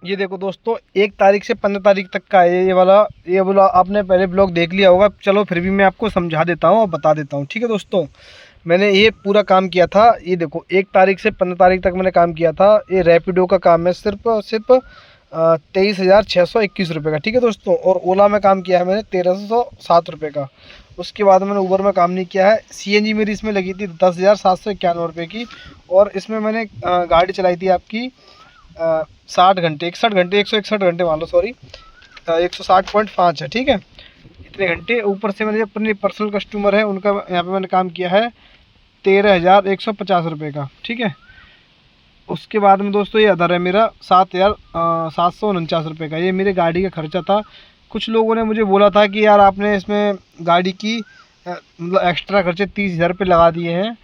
ये देखो दोस्तों, 1 तारीख से 15 तारीख तक का है ये वाला आपने पहले ब्लॉग देख लिया होगा। चलो फिर भी मैं आपको समझा देता हूँ और बता देता हूँ। ठीक है दोस्तों, मैंने ये पूरा काम किया था। ये देखो, 1 तारीख से 15 तारीख तक मैंने काम किया था। ये रैपिडो का काम है, सिर्फ और सिर्फ 23,621 रुपये का। ठीक है दोस्तों, और ओला में काम किया है मैंने 1,307 रुपये का। उसके बाद मैंने ऊबर में काम नहीं किया है। सीएनजी मेरी इसमें लगी थी 10,791 रुपये की। और इसमें मैंने गाड़ी चलाई थी आपकी 60 घंटे, 61 घंटे, 161 घंटे मान लो, सॉरी 160.5 है। ठीक है, इतने घंटे। ऊपर से मैंने जो अपने पर्सनल कस्टमर है उनका यहाँ पे मैंने काम किया है 13,150 रुपये का। ठीक है, उसके बाद में दोस्तों ये अदर है मेरा 7,749 रुपये का। ये मेरे गाड़ी का खर्चा था। कुछ लोगों ने मुझे बोला था कि यार आपने इसमें गाड़ी की मतलब एक्स्ट्रा खर्चे 30,000 रुपये लगा दिए हैं।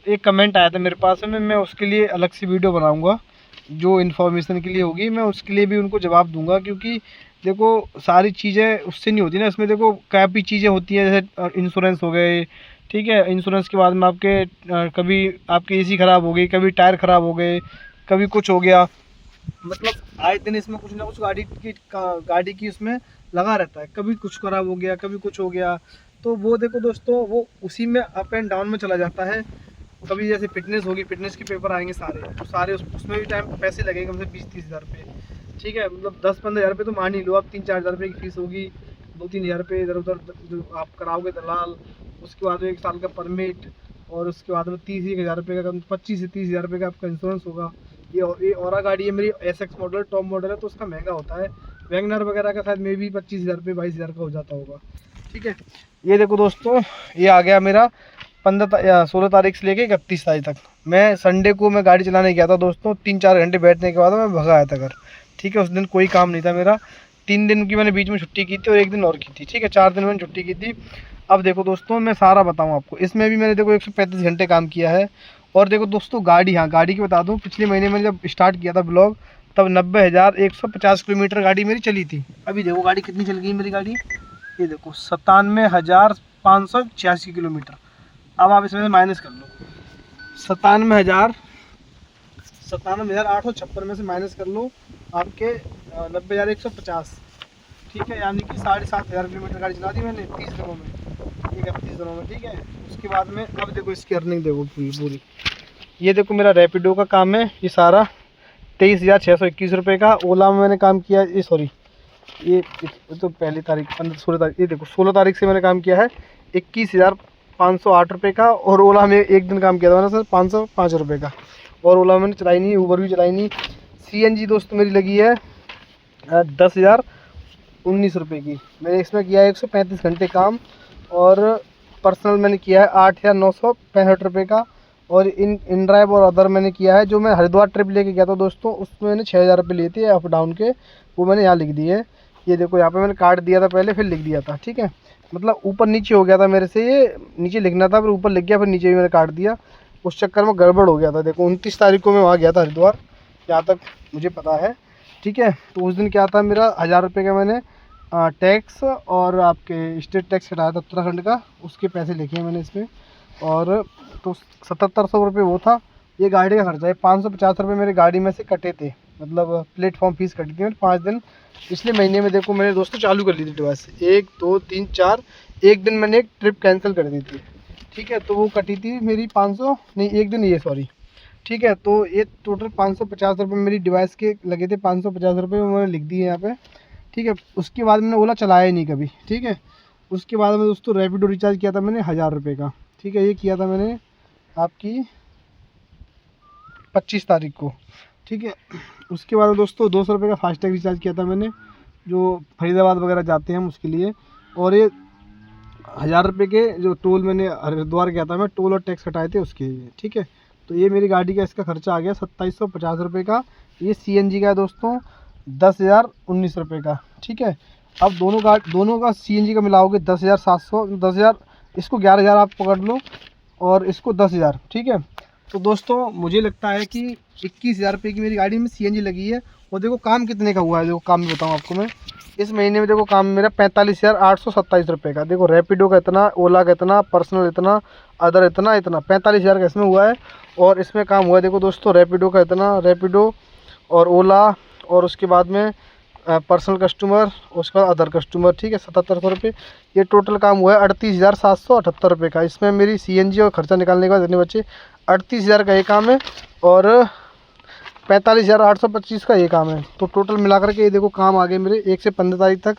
एक कमेंट आया था मेरे पास में, मैं उसके लिए अलग से वीडियो बनाऊंगा जो इन्फॉर्मेशन के लिए होगी। मैं उसके लिए भी उनको जवाब दूंगा, क्योंकि देखो सारी चीज़ें उससे नहीं होती ना। इसमें देखो काफ़ी चीज़ें होती हैं, जैसे इंश्योरेंस हो गए। ठीक है, इंश्योरेंस के बाद में आपके कभी आपकी एसी ख़राब हो गई, कभी टायर ख़राब हो गए, कभी कुछ हो गया। मतलब आए दिन इसमें कुछ ना कुछ गाड़ी की उसमें लगा रहता है। कभी कुछ ख़राब हो गया, कभी कुछ हो गया। तो वो देखो दोस्तों, वो उसी में अप एंड डाउन में चला जाता है। कभी जैसे फिटनेस होगी, फिटनेस के पेपर आएंगे सारे, तो सारे उसमें भी टाइम पैसे लगेंगे, कम से 20-30 हज़ार रुपये। ठीक है, मतलब 10-15 हज़ार रुपये तो मान ही लो आप। 3-4 हज़ार रुपये की फीस होगी, 2-3 हज़ार रुपये इधर उधर जो आप कराओगे दलाल। उसके बाद में 1 साल का परमिट, और उसके बाद में 30-1 हज़ार रुपये का, 25 से 30 हज़ार रुपये का आपका इंश्योरेंस होगा। ये और गाड़ी है मेरी SX मॉडल, टॉप मॉडल है, तो उसका महंगा होता है। वैगनर वगैरह का शायद मे भी 25,000 रुपये 22,000 का हो जाता होगा। ठीक है, ये देखो दोस्तों, ये आ गया मेरा 16 तारीख से लेके 31 तारीख तक। मैं संडे को मैं गाड़ी चलाने गया था दोस्तों। 3-4 घंटे बैठने के बाद मैं भगा आया था घर। ठीक है, उस दिन कोई काम नहीं था मेरा। 3 दिन की मैंने बीच में छुट्टी की थी और 1 दिन और की थी। ठीक है, 4 दिन मैंने छुट्टी की थी। अब देखो दोस्तों, मैं सारा बताऊँ आपको। इसमें भी मैंने देखो 135 घंटे काम किया है। और देखो दोस्तों गाड़ी, हाँ गाड़ी की बता दूँ, पिछले महीने मैंने जब स्टार्ट किया था ब्लॉग, तब 90,150 किलोमीटर गाड़ी मेरी चली थी। अभी देखो गाड़ी कितनी चल गई मेरी गाड़ी, ये देखो 97,586 किलोमीटर। अब आप इसमें से माइनस कर लो, 97,856 में से माइनस कर लो आपके 90,150। ठीक है, यानी कि 7,500 किलोमीटर गाड़ी चला दी मैंने 30 दिनों में, 31 दिनों में। ठीक है, उसके बाद में अब देखो इसकी अर्निंग देखो पूरी। ये देखो मेरा रैपिडो का काम है ये सारा 23,621 रुपये का। ओला में मैंने काम किया, ये सॉरी ये तो पहली तारीख 16 तारीख, ये देखो 16 तारीख से मैंने काम किया है 21,508 रुपये का। और ओला में 1 दिन काम किया था मैंने सर 505 रुपये का। और ओला मैंने चलाई नहीं, ऊबर भी चलाई नहीं। सीएनजी दोस्त मेरी लगी है 10,019 रुपये की। मैंने इसमें किया है 135 घंटे काम। और पर्सनल मैंने किया है 8,965 रुपये का। और इन ड्राइव और अदर मैंने किया है, जो मैं हरिद्वार ट्रिप लेके गया था दोस्तों, उसमें मैंने 6,000 रुपये लिए थे अप डाउन के, वो मैंने यहाँ लिख दिए। ये देखो यहाँ पे मैंने काट दिया था पहले, फिर लिख दिया था। ठीक है, मतलब ऊपर नीचे हो गया था मेरे से, ये नीचे लिखना था फिर ऊपर लिख गया, फिर नीचे भी मैंने काट दिया। उस चक्कर में गड़बड़ हो गया था। देखो 29 तारीख को मैं वहाँ गया था हरिद्वार, जहाँ तक मुझे पता है। ठीक है, तो उस दिन क्या था, मेरा 1,000 रुपये का मैंने टैक्स और आपके स्टेट टैक्स हटाया था उत्तराखंड का, उसके पैसे लिखे हैं मैंने इसमें। और तो 7,700 रुपये वो था। ये गाड़ी का खर्चा है। 550 रुपये मेरे गाड़ी में से कटे थे, मतलब प्लेटफॉर्म फीस कटी थी मैंने 5 दिन पिछले महीने में। देखो मैंने दोस्तों चालू कर ली थी डिवाइस, 1 2 3 4, एक दिन मैंने एक ट्रिप कैंसिल कर दी थी। ठीक है, तो वो कटी थी मेरी 500 नहीं, एक दिन ये सॉरी। ठीक है, तो ये टोटल 550 रुपये मेरी डिवाइस के लगे थे। 550 रुपये मैंने लिख दिए यहाँ पे। ठीक है, उसके बाद मैंने ओला चलाया ही नहीं कभी। ठीक है, उसके बाद में दोस्तों रैपिडो रिचार्ज किया था मैंने 1,000 रुपये का। ठीक है, ये किया था मैंने आपकी 25 तारीख को। ठीक है, उसके बाद दोस्तों 200 रुपये का फास्टैग रिचार्ज किया था मैंने, जो फरीदाबाद वगैरह जाते हैं हम उसके लिए। और ये 1,000 रुपये के जो टोल मैंने हरिद्वार गया था मैं, टोल और टैक्स हटाए थे उसके लिए। ठीक है, तो ये मेरी गाड़ी का इसका खर्चा आ गया 2,750 रुपये का। ये सीएनजी का है दोस्तों 10,019 रुपये का। ठीक है, अब दोनों का सीएनजी का मिलाओगे 10,700, 10,000, इसको 11,000 आप पकड़ लो और इसको 10,000। ठीक है, तो दोस्तों मुझे लगता है कि 21,000 रुपये की मेरी गाड़ी में सीएनजी लगी है। और देखो काम कितने का हुआ है, देखो काम भी बताऊँ आपको मैं। इस महीने में देखो काम मेरा 45,827 रुपये का। देखो रैपिडो का इतना, ओला का इतना, पर्सनल इतना, अदर इतना 45,000 का इसमें हुआ है। और इसमें काम हुआ है देखो दोस्तों, रैपिडो का इतना, रैपिडो और ओला और उसके बाद में पर्सनल कस्टमर, उसके बाद अदर कस्टमर, ठीक है 7700 रुपये। ये टोटल काम हुआ है 38,778 रुपये का। इसमें मेरी CNG और खर्चा निकालने के बाद जितने बचे 38,000 का ये काम है और 45,825 का ये काम है। तो टोटल मिलाकर के ये देखो काम आ गए मेरे 1 से 15 तारीख तक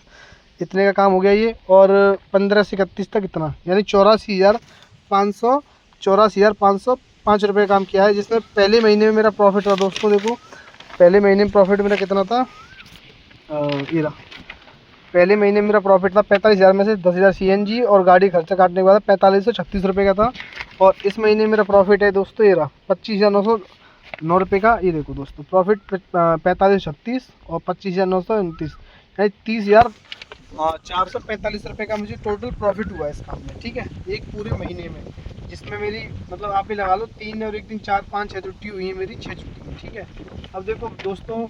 इतने का काम हो गया ये, और 15 से 31 तक इतना, यानी 84,505 रुपये काम किया है। जिसमें पहले महीने में मेरा प्रॉफिट था दोस्तों, देखो पहले महीने में प्रॉफिट मेरा कितना था, ये रहा। पहले महीने में मेरा प्रॉफिट था 45,000 में से 10,000 CNG और गाड़ी खर्चा काटने के बाद 4536 रुपये का था। और इस महीने मेरा प्रॉफिट है दोस्तों, ये रहा 25,909 रुपये का। ये देखो दोस्तों प्रॉफिट 4536 और 25,929, यानी 30,445 रुपये का मुझे टोटल प्रॉफिट हुआ है इस काम में, ठीक है, एक पूरे महीने में। जिसमें मेरी मतलब आप ही लगा लो 3 और 1 दिन 4 5 6 छुट्टी हुई है मेरी, 6 छुट्टी हुई, ठीक है। अब देखो दोस्तों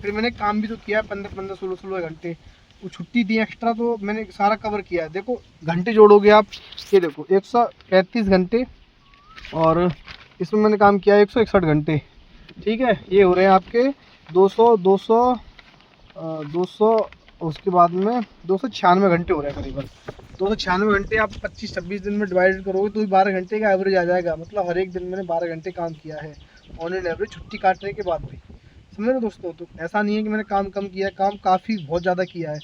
फिर मैंने काम भी तो किया है 15 16 घंटे, वो छुट्टी दी एक्स्ट्रा तो मैंने सारा कवर किया है। देखो घंटे जोड़ोगे आप, ये देखो 135 घंटे और इसमें मैंने काम किया है 161 घंटे, ठीक है। ये हो रहे हैं आपके 200 उसके बाद में 296 घंटे हो रहे हैं करीबन। 296 घंटे आप 25-26 दिन में डिवाइड करोगे तो भी 12 घंटे का एवरेज आ जाएगा। मतलब हर एक दिन मैंने 12 घंटे काम किया है ऑन एन एवरेज, छुट्टी काटने के बाद भी, समझ रहे हो दोस्तों। तो ऐसा नहीं है कि मैंने काम कम किया है, काम काफ़ी बहुत ज़्यादा किया है।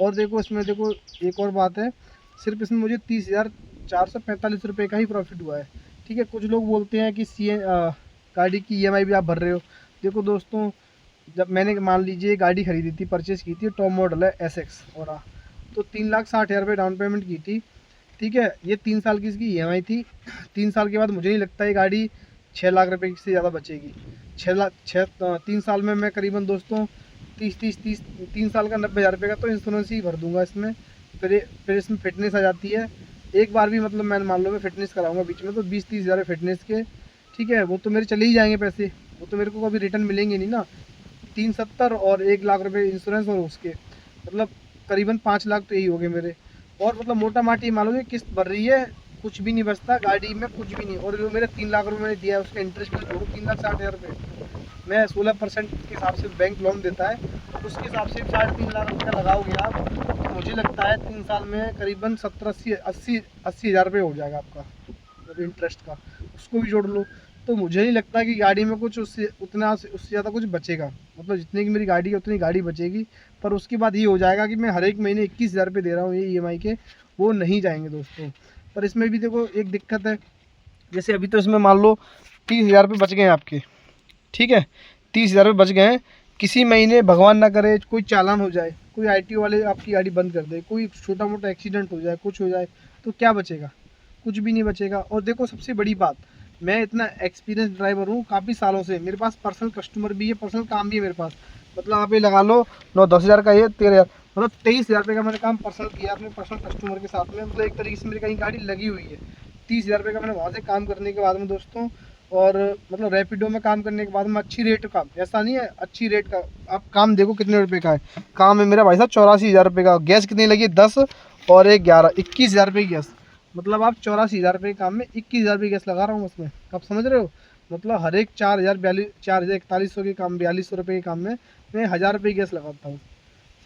और देखो इसमें देखो एक और बात है, सिर्फ इसमें मुझे 30,445 रुपये का ही प्रॉफिट हुआ है, ठीक है। कुछ लोग बोलते हैं कि गाड़ी की EMI भी आप भर रहे हो। देखो दोस्तों जब मैंने मान लीजिए गाड़ी खरीदी थी, परचेज़ की थी, टॉप मॉडल है SX और तो 3,60,000 रुपये डाउन पेमेंट की थी, ठीक है। ये 3 साल की इसकी EMI थी। 3 साल के बाद मुझे नहीं लगता ये गाड़ी 6 लाख रुपये से ज़्यादा बचेगी। 3 साल में मैं करीबन दोस्तों 3 साल का 90,000 रुपये का तो इंश्योरेंस ही भर दूंगा इसमें। फिर इसमें फिटनेस आ जाती है। एक बार भी मतलब मैं मान लो मैं फिटनेस कराऊंगा बीच में तो 20-30 हज़ार फिटनेस के, ठीक है। वो तो मेरे चले ही जाएंगे पैसे, वो तो मेरे को कभी रिटर्न मिलेंगे नहीं ना। 370 और 1 लाख रुपये इंश्योरेंस और उसके मतलब करीबन 5 लाख तो यही हो गए मेरे। और मतलब मोटा माटी मान लो किस्त भर रही है, कुछ भी नहीं बचता गाड़ी में, कुछ भी नहीं। और जो मेरे 3 लाख रुपये मैंने दिया है उसका इंटरेस्ट में जोड़ो 3,60,000 रुपये, मैं 16% के हिसाब से बैंक लोन देता है, उसके हिसाब से 3.5 लाख रुपये का लगाओगे आप, तो मुझे लगता है 3 साल में करीबन 70-80 हज़ार रुपये हो जाएगा आपका इंटरेस्ट का, उसको भी जोड़ लो। तो मुझे नहीं लगता कि गाड़ी में कुछ उससे ज़्यादा कुछ बचेगा। मतलब जितनी की मेरी गाड़ी है उतनी गाड़ी बचेगी, पर उसके बाद ये हो जाएगा कि मैं हर एक महीने 21,000 रुपये दे रहा हूँ ये EMI के, वो नहीं जाएंगे दोस्तों। पर इसमें भी देखो एक दिक्कत है, जैसे अभी तो इसमें मान लो 30,000 रुपये बच गए हैं आपके, ठीक है, 30,000 रुपये बच गए हैं। किसी महीने भगवान ना करे कोई चालान हो जाए, कोई ITO वाले आपकी गाड़ी बंद कर दे, कोई छोटा मोटा एक्सीडेंट हो जाए, कुछ हो जाए, तो क्या बचेगा, कुछ भी नहीं बचेगा। और देखो सबसे बड़ी बात, मैं इतना एक्सपीरियंस ड्राइवर हूँ काफ़ी सालों से, मेरे पास पर्सनल कस्टमर भी है, पर्सनल काम भी है मेरे पास। मतलब आप ये लगा लो 9-10 हज़ार का, ये 13,000, मतलब 23,000 रुपये का मैंने काम पर्सनल किया अपने पर्सनल कस्टमर के साथ में। मतलब एक तरीके से मेरी कहीं गाड़ी लगी हुई है। 30,000 रुपये का मैंने वहाँ से काम करने के बाद में दोस्तों, और मतलब रैपिडो में काम करने के बाद में अच्छी रेट का, ऐसा नहीं है अच्छी रेट का, आप काम देखो कितने रुपए का है काम है मेरा भाई साहब, 84,000 रुपये का। गैस कितनी लगी 10 और 1 11, 21,000 रुपये की गैस। मतलब आप 84,000 रुपये के काम में 21,000 रुपये गैस लगा रहा हूँ उसमें, आप समझ रहे हो। मतलब हर एक 4,4100 के काम, 4,200 रुपये के काम में मैं 1,000 रुपये गैस लगाता हूँ,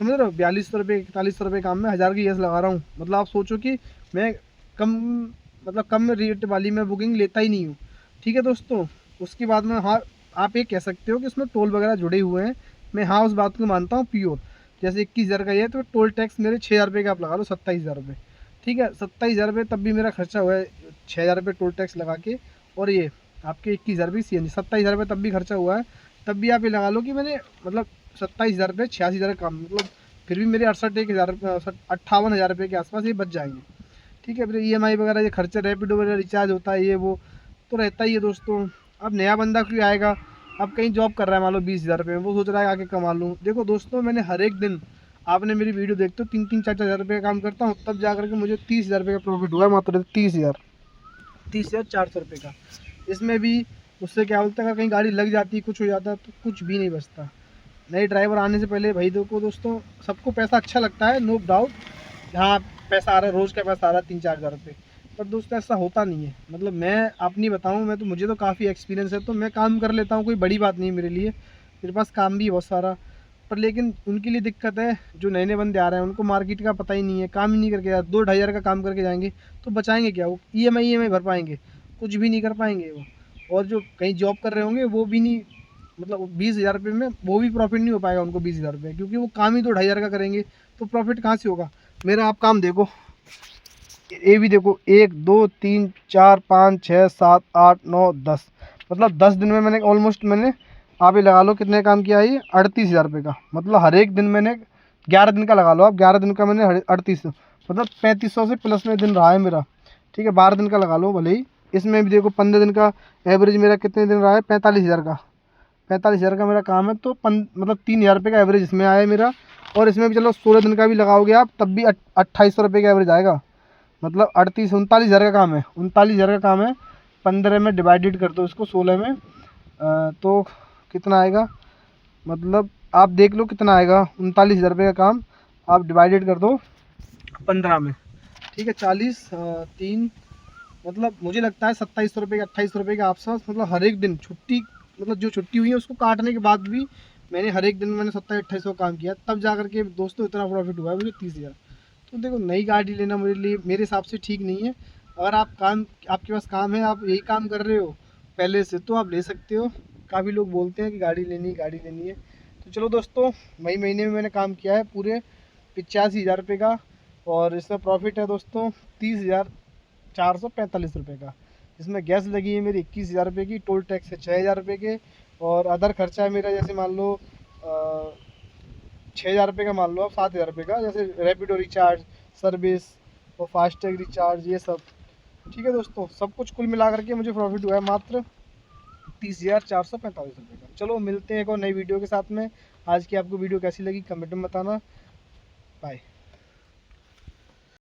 समझ रहे हो। 4,200 रुपये 4,4100 रुपये काम में 1,000 की गैस लगा रहा हूँ। मतलब आप सोचो कि मैं कम रेट वाली मैं बुकिंग लेता ही नहीं हूँ, ठीक है दोस्तों। उसके बाद में हाँ आप ये कह सकते हो कि उसमें टोल वगैरह जुड़े हुए हैं, मैं हाँ उस बात को मानता हूँ प्योर। जैसे 21,000 का ये है तो टोल टैक्स मेरे 6,000 रुपये का आप लगा लो, 27,000 रुपये, ठीक है। 27,000 रुपये तब भी मेरा खर्चा हुआ है 6,000 रुपये टोल टैक्स लगा के, और ये आपके 21,000 रुपये CNG, 27,000 रुपये तब भी खर्चा हुआ है। तब भी आप ये लगा लो कि मैंने मतलब 27,000 रुपये 86,000 काम, मतलब फिर भी मेरे 58,000 रुपये के आसपास ये बच जाएंगे, ठीक है। फिर EMI वगैरह ये खर्चा, रैपिडो वगैरह रिचार्ज होता है, ये वो तो रहता ही है दोस्तों। अब नया बंदा क्यों आएगा, अब कहीं जॉब कर रहा है मान लो 20,000 रुपये में, वो सोच रहा है आके कमा लूँ। देखो दोस्तों मैंने हर एक दिन, आपने मेरी वीडियो देखते हो 3-3 4-4 हज़ार रुपये का काम करता हूँ, तब जा करके मुझे 30,000 रुपये का प्रॉफिट हुआ है, मात्र 30,400 रुपये का। इसमें भी उससे क्या बोलते हैं, अगर कहीं गाड़ी लग जाती, कुछ हो जाता तो कुछ भी नहीं बचता। नए ड्राइवर आने से पहले भाई देखो दोस्तों, सबको पैसा अच्छा लगता है, नो डाउट, हाँ पैसा आ रहा है, रोज़ का पैसा आ रहा है 3-4 हज़ार रुपये, पर दोस्तों ऐसा होता नहीं है। मतलब मैं अपनी बताऊँ, मैं तो मुझे तो काफ़ी एक्सपीरियंस है, तो मैं काम कर लेता हूँ, कोई बड़ी बात नहीं है मेरे लिए। मेरे पास काम भी है बहुत सारा, पर लेकिन उनके लिए दिक्कत है, जो नए नए बंदे आ रहे हैं उनको मार्केट का पता ही नहीं है, काम ही नहीं करके यार 2-2.5 हज़ार का काम करके जाएंगे तो बचाएंगे क्या? वो ईएमआई भर पाएंगे? कुछ भी नहीं कर पाएंगे वो। और जो कहीं जॉब कर रहे होंगे वो भी नहीं, मतलब 20 हज़ार रुपये में वो भी प्रॉफिट नहीं हो पाएगा उनको 20 हज़ार रुपये, क्योंकि वो काम ही 2-2.5 हज़ार का करेंगे तो प्रॉफिट कहाँ से होगा? मेरा आप काम देखो, ये भी देखो, 1 2 3 4 5 6 7 8 9 10, मतलब 10 दिन में मैंने ऑलमोस्ट मैंने, आप ये लगा लो कितने काम किया है, ये 38 हज़ार रुपये का, मतलब हर एक दिन मैंने 11 दिन का लगा लो आप, 11 दिन का मैंने 38, मतलब 3500 से प्लस में दिन रहा है मेरा। ठीक है, 12 दिन का लगा लो भले ही, इसमें भी देखो 15 दिन का एवरेज मेरा कितने दिन रहा है, 45 हज़ार का। 45 हज़ार का मेरा काम है, तो मतलब 3 हज़ार रुपये का एवरेज इसमें आया है मेरा। और इसमें भी चलो 16 दिन का भी लगाओगे आप तब भी 2800 रुपये का एवरेज आएगा, मतलब 39 हज़ार का काम है, 39 हज़ार का काम है। 15 में डिवाइडेड कर दो इसको 16 में, तो कितना आएगा, मतलब आप देख लो कितना आएगा, 39 हज़ार रुपये का काम आप डिवाइडेड कर दो 15 में। ठीक है, 40 3, मतलब मुझे लगता है 2700 रुपये का 2800 रुपये के आसपास, मतलब हर एक दिन छुट्टी, मतलब जो छुट्टी हुई है उसको काटने के बाद भी मैंने हर एक दिन मैंने 27-2800 काम किया, तब जा करके दोस्तों इतना प्रॉफिट हुआ है मुझे 30 हज़ार। तो देखो, नई गाड़ी लेना मेरे लिए, मेरे हिसाब से ठीक नहीं है। अगर आप काम, आपके पास काम है, आप यही काम कर रहे हो पहले से, तो आप ले सकते हो। काफ़ी लोग बोलते हैं कि गाड़ी लेनी है। तो चलो दोस्तों, मई महीने में मैंने काम किया है पूरे 85 हज़ार रुपये का, और इसमें प्रॉफिट है दोस्तों 30,445 रुपये का। इसमें गैस लगी है मेरी 21 हज़ार रुपये की, टोल टैक्स है 6 हज़ार रुपये के, और अदर खर्चा है मेरा, जैसे मान लो 6 हज़ार रुपये का, मान लो आप 7 हज़ार रुपये का, जैसे रैपिडो रिचार्ज, सर्विस और फास्टैग रिचार्ज, ये सब। ठीक है दोस्तों, सब कुछ कुल मिला करके मुझे प्रॉफिट हुआ है मात्र 30,445 रुपये का। चलो मिलते हैं एक और नई वीडियो के साथ में। आज की आपको वीडियो कैसी लगी कमेंट में बताना। बाय।